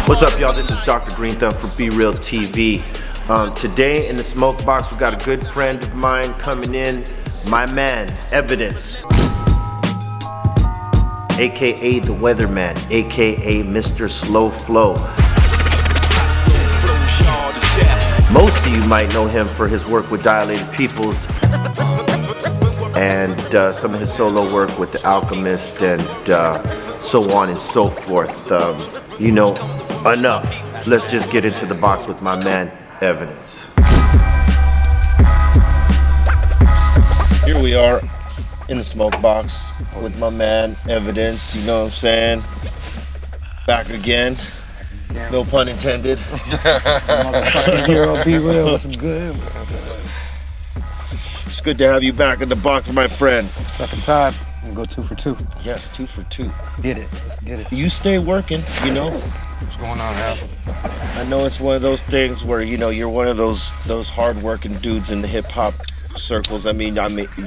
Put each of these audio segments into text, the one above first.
What's up, y'all? This is Dr. Green Thumb for BREALTV. Today in the Smokebox, we got a good friend of mine coming in, my man, Evidence, aka the Weatherman, aka Mr. Slow Flow. Most of you might know him for his work with Dilated Peoples and some of his solo work with the Alchemist and so on and so forth. You know, enough. Let's just get into the box with my man, Evidence. Here we are in the Smokebox with my man, Evidence. You know what I'm saying? Back again. No pun intended. Hero, be real. What's good? It's good to have you back in the box, my friend. Second time. I'm gonna go 2 for 2. Yes, 2 for 2. Get it. Let's get it. You stay working, you know. What's going on now? I know it's one of those things where, you know, you're one of those hard-working dudes in the hip-hop circles. I mean,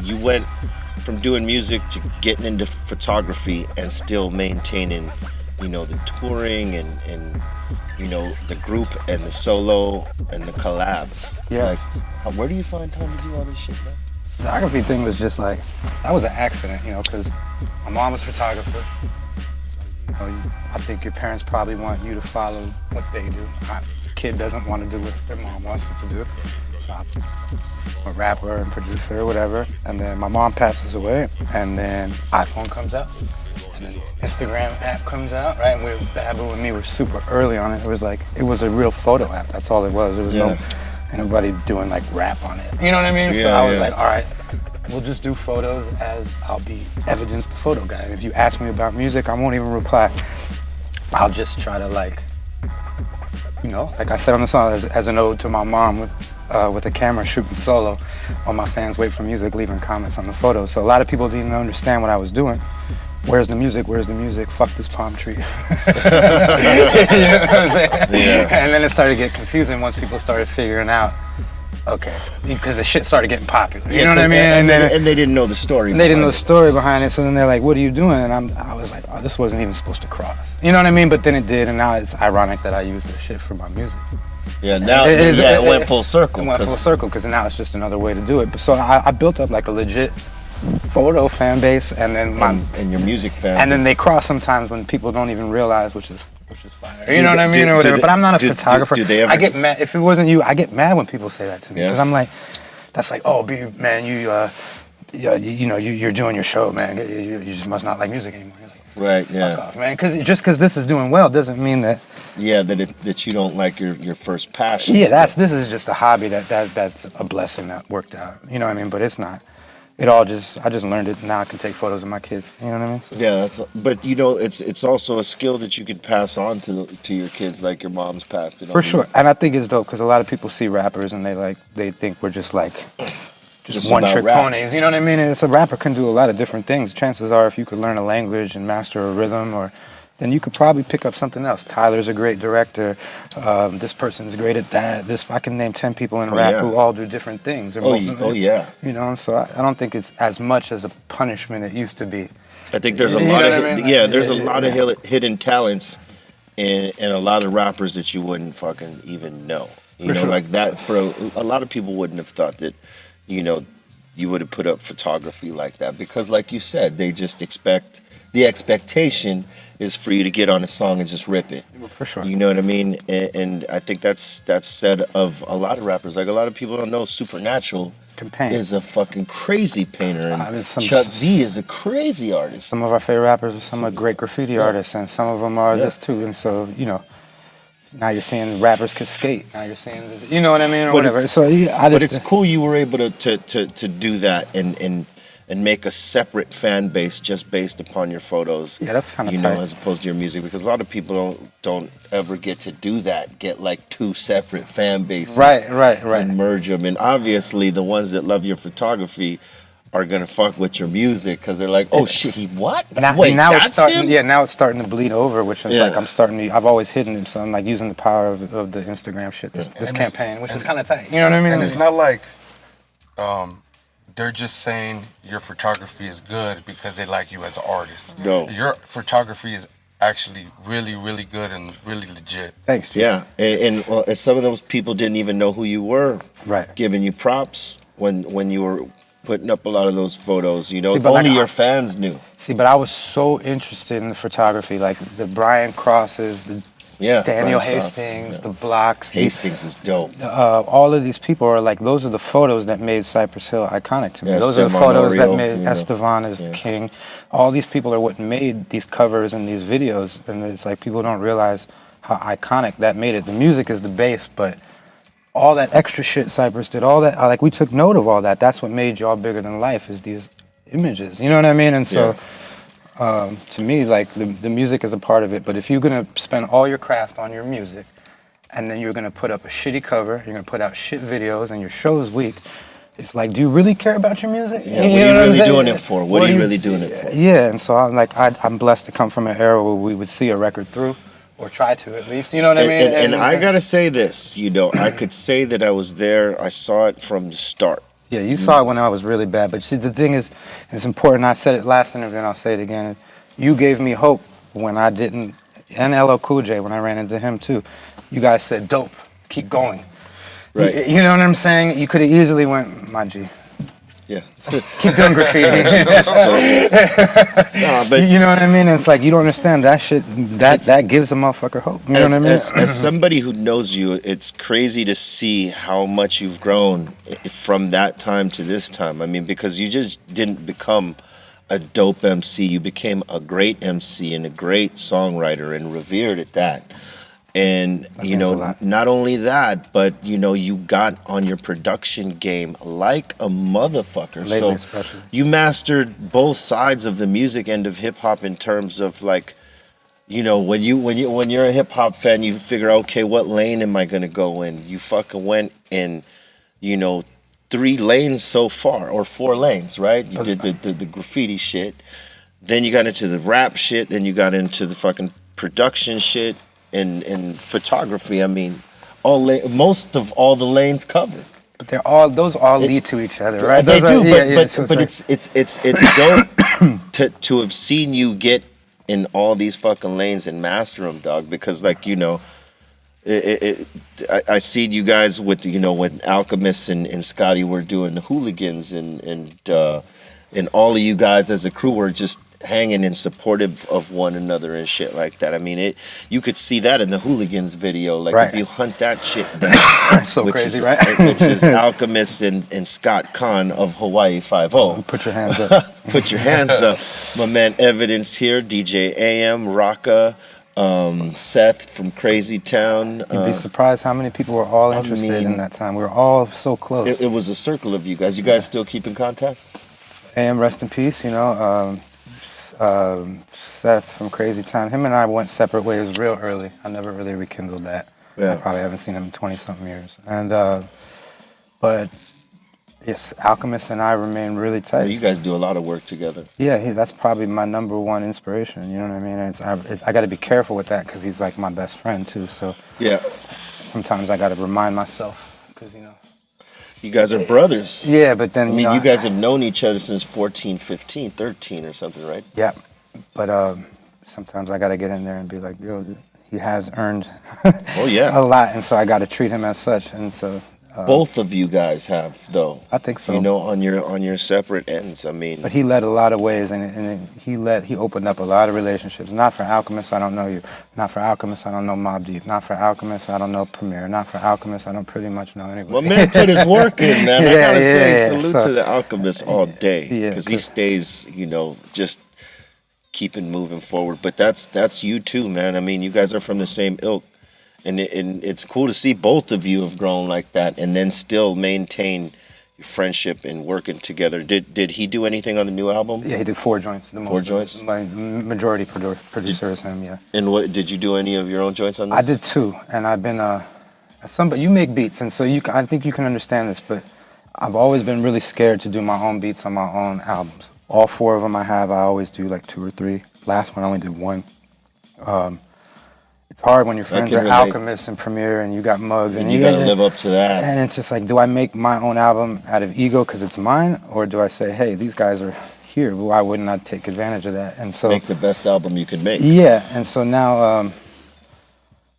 you went from doing music to getting into photography and still maintaining, you know, the touring and you know, the group and the solo and the collabs. Yeah. Like, where do you find time to do all this shit, man? The photography thing was just like, that was an accident, you know, because my mom was a photographer. You know, I think your parents probably want you to follow what they do. The kid doesn't want to do what their mom wants them to do. So I'm a rapper and producer or whatever. And then my mom passes away, and then iPhone comes out. And then Instagram app comes out, right? And Babu and me were super early on it. It was like, it was a real photo app. That's all it was. There was no anybody doing like rap on it. You know what I mean? So I was like, all right, we'll just do photos as I'll be Evidence, the photo guy. And if you ask me about music, I won't even reply. I'll just try to, like, you know, like I said on the song, as an ode to my mom with a camera shooting solo while my fans wait for music, leaving comments on the photos. So a lot of people didn't understand what I was doing. Where's the music? Where's the music? Fuck this palm tree. You know what I'm saying? Yeah. And then it started to get confusing once people started figuring out, okay, because the shit started getting popular. You know what I mean? And they didn't know the story. They didn't know the story behind it. So then they're like, "What are you doing?" And I was like, "Oh, this wasn't even supposed to cross." You know what I mean? But then it did, and now it's ironic that I use this shit for my music. Yeah, now it went full circle. It went full circle because now it's just another way to do it. But so I built up like a legit photo fan base, and then and your music fan base. And then they cross sometimes when people don't even realize, which is fire. You know what I mean, or whatever. But I'm not a photographer. Do they ever? I get mad if it wasn't you. I get mad when people say that to me because I'm like, that's like, oh, man, you know, you're doing your show, man. You just must not like music anymore. Like, right? Yeah. Fuck off, man. Because this is doing well doesn't mean that. Yeah, that you don't like your first passion. Yeah, this is just a hobby that's a blessing that worked out. You know what I mean? But it's not. I just learned it. Now I can take photos of my kids. You know what I mean? Yeah, but you know, it's also a skill that you could pass on to your kids, like your mom's passed it on. For sure, and I think it's dope because a lot of people see rappers and they think we're just like one trick ponies. You know what I mean? It's a rapper can do a lot of different things. Chances are, if you could learn a language and master a rhythm, then you could probably pick up something else. Tyler's a great director. This person's great at that. I can name 10 people in rap who all do different things. Yeah. You know, so I don't think it's as much as a punishment it used to be. I think there's a lot of there's a lot of hidden talents and a lot of rappers that you wouldn't fucking even know. You know, like that. For a lot of people wouldn't have thought that, you know, you would have put up photography like that because, like you said, they just expect the expectation is for you to get on a song and just rip it. For sure. You know what I mean? And I think that's said of a lot of rappers. Like, a lot of people don't know Supernatural is a fucking crazy painter, and Chuck D is a crazy artist. Some of our favorite rappers are some of great graffiti artists, and some of them are this too. And so, you know, now you're seeing rappers could skate. Now you're seeing, you know what I mean, or whatever. So but it's cool you were able to do that and make a separate fan base just based upon your photos. Yeah, that's kind of tight. As opposed to your music, because a lot of people don't ever get to do that. Get like 2 separate fan bases. Right. And merge them. And obviously, the ones that love your photography are gonna fuck with your music because they're like, oh shit, what? Wait, now that's it's starting. him? Yeah, now it's starting to bleed over, which is like I've always hidden it, so I'm like using the power of the Instagram shit, this campaign, which is kind of tight. You know what I mean? And it's not like they're just saying your photography is good because they like you as an artist. No. Your photography is actually really, really good and really legit. Thanks, G. Yeah, and some of those people didn't even know who you were. Right. Giving you props when you were putting up a lot of those photos. You know, See, but only like, your fans knew. See, but I was so interested in the photography, like the Brian Crosses, the Daniel Brian Cross, Hastings, the Blocks. Hastings is dope. All of these people are like, those are the photos that made Cypress Hill iconic to me. Yeah, Those are the Esteban photos that Oriol, made you know. Estevan as king. All these people are what made these covers and these videos. And it's like people don't realize how iconic that made it. The music is the base, but all that extra shit Cypress did, all that, like we took note of all that. That's what made y'all bigger than life, is these images. You know what I mean? And so to me, like the music is a part of it. But if you're gonna spend all your craft on your music, and then you're gonna put up a shitty cover, you're gonna put out shit videos, and your show's weak, it's like, do you really care about your music? Yeah, what are you really doing it for? What are you really doing it for? Yeah, and so I'm blessed to come from an era where we would see a record through, or try to at least. You know what I mean? And I gotta say this, you know, I could say that I was there. I saw it from the start. Yeah, you saw it when I was really bad. But see, the thing is, it's important. I said it last interview, and I'll say it again. You gave me hope when I didn't, and LL Cool J when I ran into him too. You guys said, "Dope, keep going." Right. You know what I'm saying? You could have easily went, "My G, Yeah. keep doing graffiti." No, but You know what I mean? It's like, you don't understand that shit. That gives a motherfucker hope. You know what I mean? as somebody who knows you, it's crazy to see how much you've grown from that time to this time. I mean, because you just didn't become a dope MC. You became a great MC and a great songwriter, and revered at that. And, you know, not only that, but, you know, you got on your production game like a motherfucker. Lately, So especially. you mastered both sides of the music end of hip hop in terms of, like, you know, when you're a hip hop fan, you figure, okay, what lane am I gonna go in? You fucking went in, you know, 3 lanes so far, or 4 lanes, right? You did the graffiti shit, then you got into the rap shit, then you got into the fucking production shit. In photography, I mean, most of all the lanes covered. But those all lead to each other, right? They Those do, are- but it's dope to have seen you get in all these fucking lanes and master them, dog. Because, like, you know, I seen you guys with, you know, when Alchemist and Scotty were doing the hooligans, and all of you guys as a crew were just hanging and supportive of one another and shit like that. I mean, you could see that in the hooligans video. Like, Right. if you hunt that shit down, So which crazy, is, right? which is Alchemist and Scott Kahn of Hawaii 5-0. Put your hands up. Put your hands up. My man Evidence here, DJ AM, Rocka, Seth from Crazy Town. You'd be surprised how many people were all interested in that time. We were all so close. It was a circle of you guys. You guys still keep in contact? AM, rest in peace, you know. Seth from Crazy Town, him and I went separate ways real early. I never really rekindled that. Yeah. I probably haven't seen him in 20-something years. And but yes, Alchemist and I remain really tight. Well, you guys do a lot of work together. Yeah, that's probably my #1 inspiration. You know what I mean? I got to be careful with that because he's like my best friend too. So Yeah. sometimes I got to remind myself because, you know. You guys are brothers. Yeah, but then I mean, you guys have known each other since 14, 15, 13 or something, right? Yeah, but sometimes I got to get in there and be like, yo, he has earned Oh, yeah. a lot, and so I got to treat him as such. And so Both of you guys have, though. I think so. You know, on your separate ends. I mean, But he led a lot of ways, and he opened up a lot of relationships. Not for Alchemist, I don't know you. Not for Alchemist, I don't know Mobb Deep. Not for Alchemist, I don't know Premier. Not for Alchemist, I don't pretty much know anybody. my man put his work in, man. I gotta say, salute So, to the Alchemist all day, Yeah, because he stays, you know, just keeping moving forward. But that's you too, man. I mean, you guys are from the same ilk, and it's cool to see both of you have grown like that, and then still maintain your friendship and working together. Did he do anything on the new album? Yeah, he did 4 joints. The Four joints? My majority producer is him, yeah. And what did you do any of your own joints on this? I did 2, and I've been you make beats, and so I think you can understand this, but I've always been really scared to do my own beats on my own albums. All 4 of them I always do like 2 or 3. Last one I only did 1. It's hard when your friends are Alchemist and Premier and you got Muggs and you gotta live up to that. And it's just like, do I make my own album out of ego because it's mine, or do I say, hey, these guys are here. Why wouldn't I take advantage of that? And so Make the best album you can make. yeah, and so now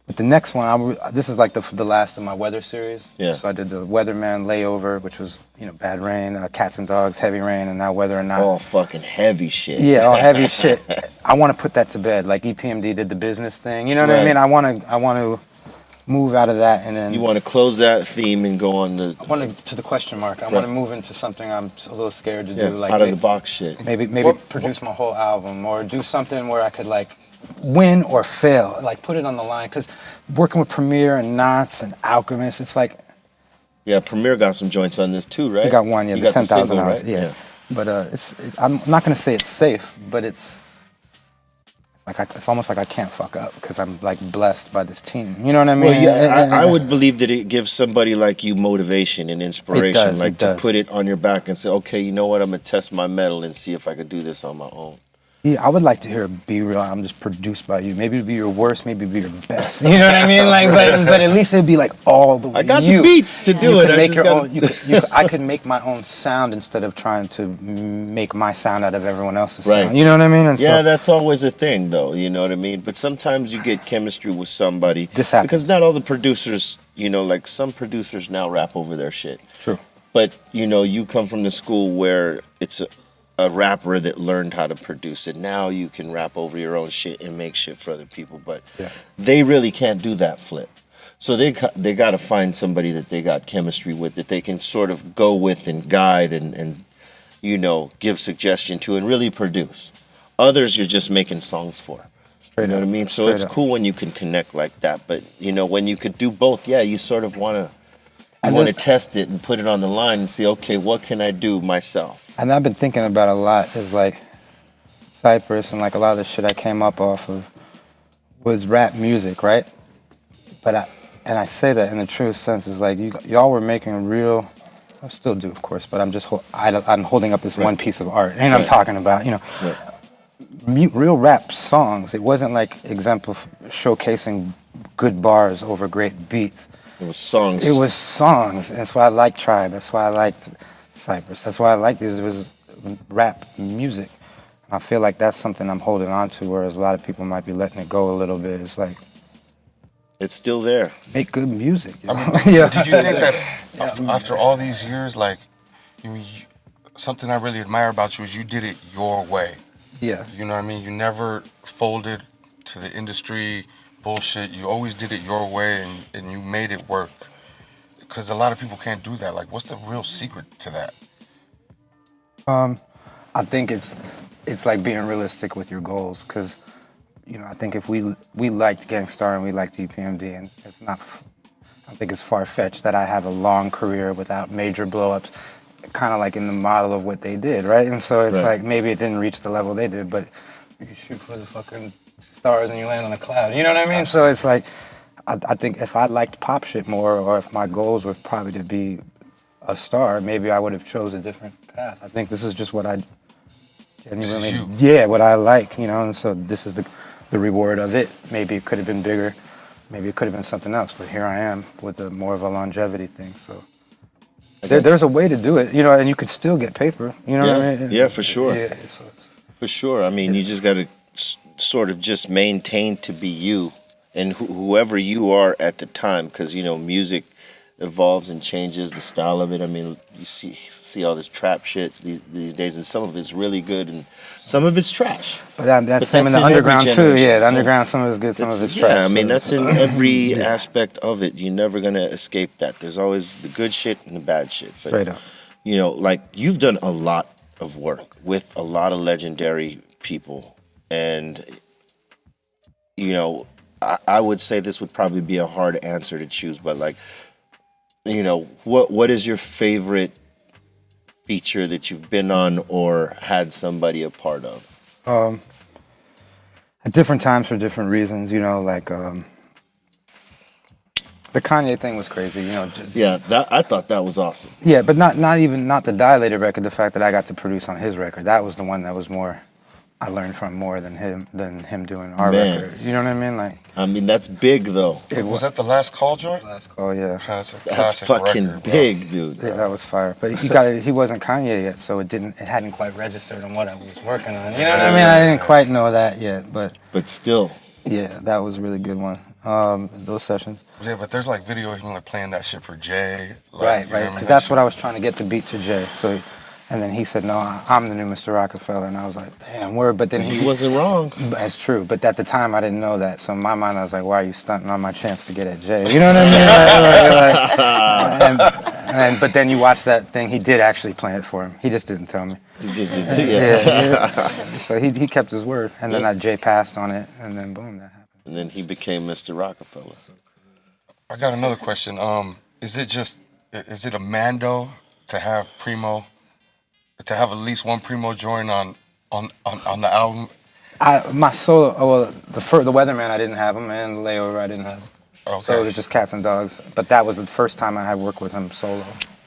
with the next one, this is like the last of my weather series. Yeah. So I did the Weatherman Layover, which was, you know, Bad Rain, Cats and Dogs, Heavy Rain, and now Whether or Not. All fucking heavy shit. Yeah, all heavy shit. I want to put that to bed. Like EPMD did the business thing. You know what I Right. mean? I want to move out of that, and then You want to close that theme and go on the I want to the question mark. I want to move into something I'm a little scared to do, like out of the box shit. maybe produce my whole album, or do something where I could like win or fail, like put it on the line. Because working with Premier and Knots and Alchemist, it's like Yeah, Premier got some joints on this too, right? you got one, yeah, You the got 10,000 single, hours, right? yeah. But I'm not gonna say it's safe, but it's like it's almost like I can't fuck up because I'm like blessed by this team. You know what I mean? Well, yeah, I would believe that it gives somebody like you motivation and inspiration, does, like it to does. put it on your back and say, okay, you know what, I'm gonna test my metal and see if I could do this on my own. Yeah, I would like to hear "Be Real." I'm just produced by you. Maybe it'd be your worst, maybe it'd be your best. You know what I mean? Like, but at least it'd be like all the way. I got you. the beats to do You it. could I make just your gotta- own. I could make my own sound instead of trying to make my sound out of everyone else's Right. sound. You know what I mean? And Yeah, so, that's always a thing, though. You know what I mean? But sometimes you get chemistry with somebody. This happens. Because not all the producers, you know, like some producers now rap over their shit. true. But, you know, you come from the school where it's a rapper that learned how to produce it. Now you can rap over your own shit and make shit for other people. But Yeah. they really can't do that flip. So they got to find somebody that they got chemistry with, that they can sort of go with and guide and you know, give suggestion to and really produce. Others you're just making songs for. Straight You know up. what I mean? So Straight it's up. cool when you can connect like that. But, you know, when you could do both, yeah, you sort of want to And want to then- test it and put it on the line and see, okay, what can I do myself? And I've been thinking about a lot is like Cypress and like a lot of the shit I came up off of was rap music, right? But I say that in the truest sense is like y'all were making real. I still do, of course, but I'm holding up this one piece of art, and I'm Right. talking about, you know, Right. real rap songs. It wasn't like showcasing good bars over great beats. It was songs. It was songs. That's why I liked Tribe. That's why I liked Cypress. That's why I liked these. It was rap music. I feel like that's something I'm holding on to, whereas a lot of people might be letting it go a little bit. It's like, It's still there. make good music. You know? Yeah. Did you think that after all these years, like, something I really admire about you is you did it your way. Yeah. You know what I mean? You never folded to the industry bullshit. You always did it your way, and you made it work. Because a lot of people can't do that. Like, what's the real secret to that? I think it's like being realistic with your goals, because you know, I think if we liked Gangstar and we liked EPMD, and it's not, I don't think it's far-fetched that I have a long career without major blow-ups, kind of like in the model of what they did, right? And so it's Right. like maybe it didn't reach the level they did, but you can shoot for the fucking stars and you land on a cloud. You know what I mean? So it's like, I think if I liked pop shit more, or if my goals were probably to be a star, maybe I would have chose a different path. I think this is just what I genuinely, you. yeah, what I like, you know, and so this is the reward of it. Maybe it could have been bigger, maybe it could have been something else, but here I am with more of a longevity thing, so. There's a way to do it, you know, and you could still get paper, you know what I mean? Yeah, for sure. Yeah, so it's, For sure. I mean, you just got to sort of just maintain to be you and whoever you are at the time, because, you know, music evolves and changes, the style of it. I mean, you see all this trap shit these days, and some of it's really good and some of it's trash. but that's But same in that's the in every underground too. generation. Yeah, the underground, some of it's good, some of it's trash. Yeah, I mean, so- that's in every aspect of it. You're never going to escape that. There's always the good shit and the bad shit. But, Straight up. you know, like, you've done a lot of work with a lot of legendary people. And, you know, I would say this would probably be a hard answer to choose, but, like, you know, what is your favorite feature that you've been on or had somebody a part of? At different times for different reasons, you know, like the Kanye thing was crazy, you know. Yeah, I thought that was awesome. Yeah, but not the Dilated record. The fact that I got to produce on his record, that was the one that was more. I learned from more than him doing our Man. record. You know what I mean? Like, I mean, that's big though. Was that the last call joint? last call, yeah. That's a That's classic fucking record, bro. big, dude. Yeah, that was fire. But he wasn't Kanye yet, so it hadn't quite registered on what I was working on. You know what I mean? I didn't quite know that yet, but still. yeah, that was a really good one. Those sessions. Yeah, but there's like video of him like playing that shit for Jay. Like, Right, you know what I mean? because that's what I was trying to get the beat to Jay. So, and then he said, "No, I'm the new Mr. Rockefeller," and I was like, "Damn, word." But then He wasn't wrong. That's true. But at the time, I didn't know that. So in my mind, I was like, "Why are you stunting on my chance to get at Jay?" You know what I mean? But then you watch that thing. He did actually play it for him. He just didn't tell me. He just Yeah. So he kept his word. And then Jay passed on it, and then boom, that happened. And then he became Mr. Rockefeller. I got another question. Is it a Mando to have Primo, to have at least one Primo join on the album? My solo, well, the Weatherman, I didn't have him, and the Layover, I didn't have him. Okay. So it was just Cats and Dogs. But that was the first time I had worked with him solo.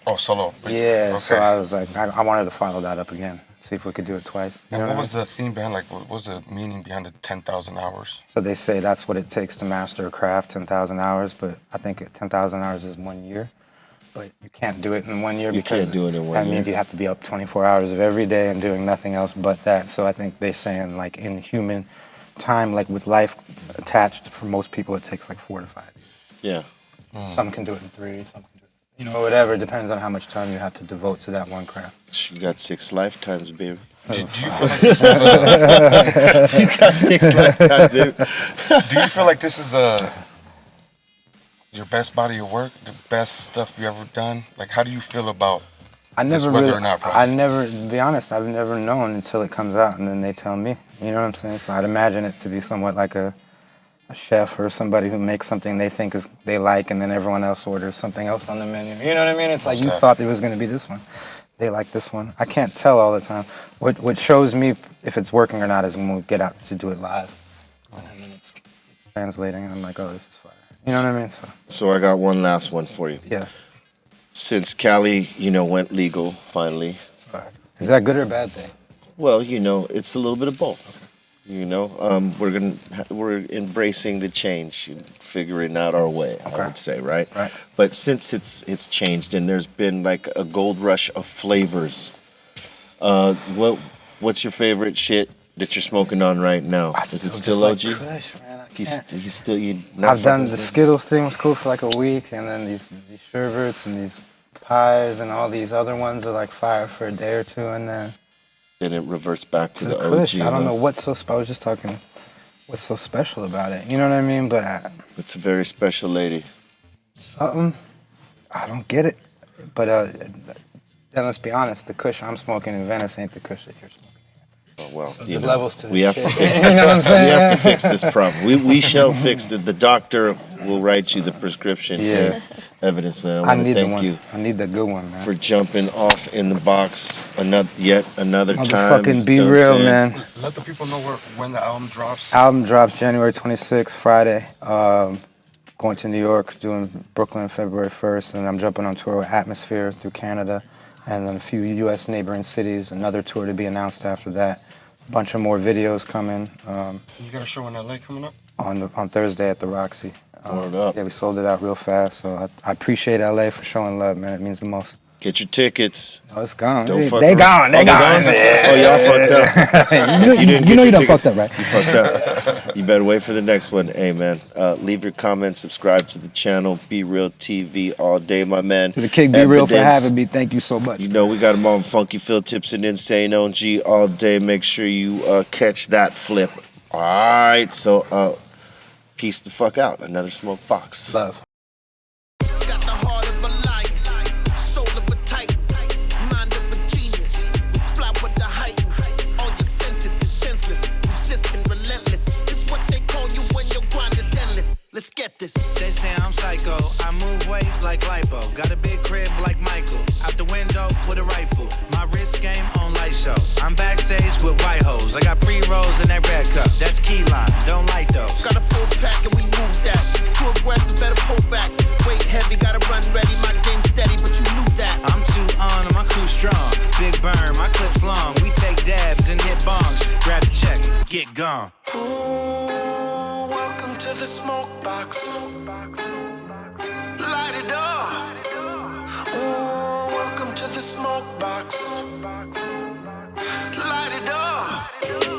Oh, solo. Yeah, Okay. so I was like, I wanted to follow that up again, see if we could do it twice. You And know what I was the theme behind, like, what was the meaning behind the 10,000 hours? So they say that's what it takes to master a craft, 10,000 hours, but I think 10,000 hours is 1 year. But you can't do it in 1 year You because can't do it in 1 that year. means you have to be up 24 hours of every day and doing nothing else but that. So I think they're saying, like, in human time, like with life attached, for most people it takes like 4 to 5 years. Yeah. Some can do it in 3, some can do it, you know, whatever. It depends on how much time you have to devote to that one craft. You got 6 lifetimes, baby. Do you feel like this is a, You got 6 lifetimes, baby. do you feel like this is your best body of work, the best stuff you ever done? Like, how do you feel about I this never whether really, or not project? I never, to be honest, I've never known until it comes out and then they tell me. You know what I'm saying? So I'd imagine it to be somewhat like a chef or somebody who makes something they think they like, and then everyone else orders something else on the menu. You know what I mean? It's like you thought it was going to be this one. They like this one. I can't tell all the time. What shows me if it's working or not is when we get out to do it live. And then it's translating, and I'm like, oh, this is fire. You know what I mean? So I got one last one for you. Yeah. Since Cali, went legal finally. Fire. Is that good or a bad thing? Well, it's a little bit of both. We're embracing the change, figuring out our way. I would say, right? Right. But since it's changed and there's been like a gold rush of flavors, what's your favorite shit that you're smoking on right now? Is it still OG? Kush, man. He's still you. I've done the Skittles thing, was cool for like a week, and then these sherbets and these pies and all these other ones are like fire for a day or two, and then it reverts back to the OG. Kush. I don't know what's so. I was just talking. What's so special about it? You know what I mean? But It's a very special lady. something I don't get it. But then let's be honest. The Kush I'm smoking in Venice ain't the Kush that you're smoking. Oh, well, There's levels to this we have shit. to fix You know what I'm saying? We have to fix this problem. We shall fix it. The doctor will write you the prescription. Yeah. Evidence, man. I I want need to the thank one. you I need the good one, man. for jumping off in the box yet another time. Motherfucking be You know what I'm real, saying? man. Let the people know when the album drops. Album drops January 26th, Friday. Going to New York, doing Brooklyn February 1st, and I'm jumping on tour with Atmosphere through Canada, and then a few U.S. neighboring cities. Another tour to be announced after that. A bunch of more videos coming. You got a show in LA coming up? On Thursday at the Roxy. Word up. Yeah, we sold it out real fast, so I appreciate LA for showing love, man. It means the most. Get your tickets. Oh, it's gone. Don't fuck They around. gone. They Oh, gone. Oh, y'all fucked up. If you didn't You get know your you done tickets, fucked up, right? You fucked up. You better wait for the next one. Hey, man, leave your comments, subscribe to the channel, Be Real TV all day, my man. To the King, Be Real for Evidence. having me. Thank you so much. We got them on Funky Phil Tips and Insane OG all day. Make sure you catch that flip. All right, so peace the fuck out. Another Smokebox. Love. Got the heart of a lion, soul of a titan, mind of a genius, fly with the height. All your senses is senseless, resistant, relentless. It's what they call you when your grind is endless. Let's get this. They say I'm psycho. I move weight like lipo. Got a big crib like Michael. Out the window with a rifle. My wrist game on light show. I'm backstage with white hoes. I got pre-rolls in that red cup. That's key lime. Don't like those. Got a full pack and we move that. Too aggressive, better pull back. Weight heavy, gotta run ready. My game steady, but you knew that. I'm too on and my crew strong. Big burn, my clips long. We take dabs and hit bongs. Grab the check. to the Smokebox. Light it up. Ooh, welcome to the Smokebox. Light it up.